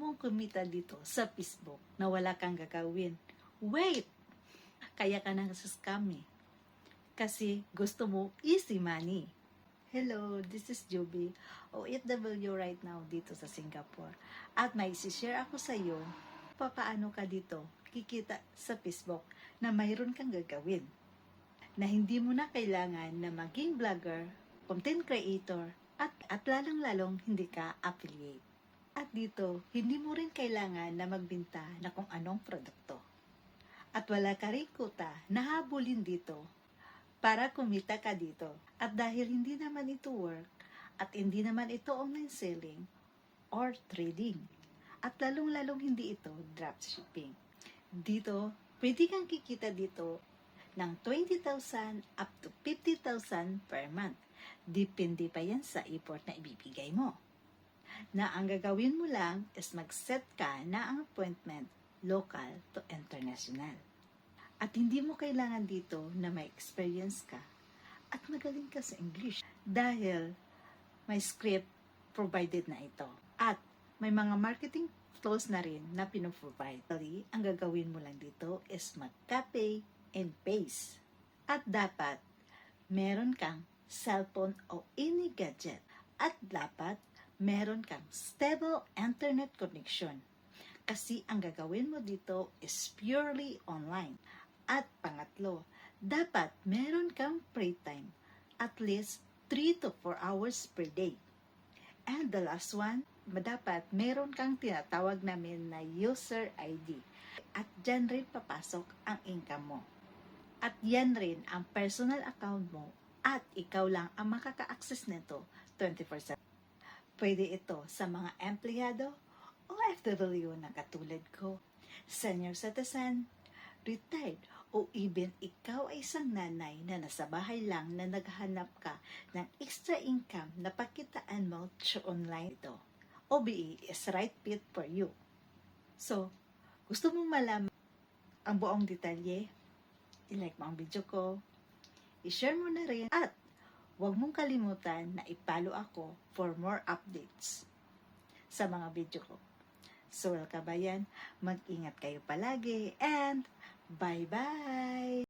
mong kumita dito sa Facebook na wala kang gagawin. Wait! Kaya ka nang scam eh. Kasi gusto mo easy money. Hello, this is Juby, OFW right now dito sa Singapore. At may isi-share ako sa iyo paano ka dito kikita sa Facebook na mayroon kang gagawin. Na hindi mo na kailangan na maging vlogger, content creator, at lalong-lalong hindi ka affiliate. At dito, hindi mo rin kailangan na magbenta na kung anong produkto. At wala ka rin kuta na habulin dito para kumita ka dito. At dahil hindi naman ito work, at hindi naman ito online selling or trading, at lalong-lalong hindi ito dropshipping. Dito, pwede kang kikita dito ng 20,000 up to 50,000 per month. Depende pa yan sa effort na ibibigay mo. Na ang gagawin mo lang is mag-set ka na ang appointment local to international. At hindi mo kailangan dito na may experience ka at magaling ka sa English dahil may script provided na ito. At may mga marketing tools na rin na pinoprovide. Ang gagawin mo lang dito is mag-copy and paste. At dapat meron kang cellphone o any gadget. At dapat meron kang stable internet connection. Kasi ang gagawin mo dito is purely online. At pangatlo, dapat meron kang free time. At least 3 to 4 hours per day. And the last one, dapat meron kang tinatawag namin na user ID. At dyan rin papasok ang income mo. At yan rin ang personal account mo at ikaw lang ang makaka-access nito 24/7. Pwede ito sa mga empleyado o FW na katulad ko, senior citizen, retired, o even ikaw ay isang nanay na nasa bahay lang na naghahanap ka ng extra income na pakitaan mo through online ito. OBE is right fit for you. So, gusto mong malaman ang buong detalye? I-like mo ang video ko, i-share mo na rin, at huwag mong kalimutan na i-follow ako for more updates sa mga video ko. So, kabayan, mag-ingat kayo palagi and bye-bye!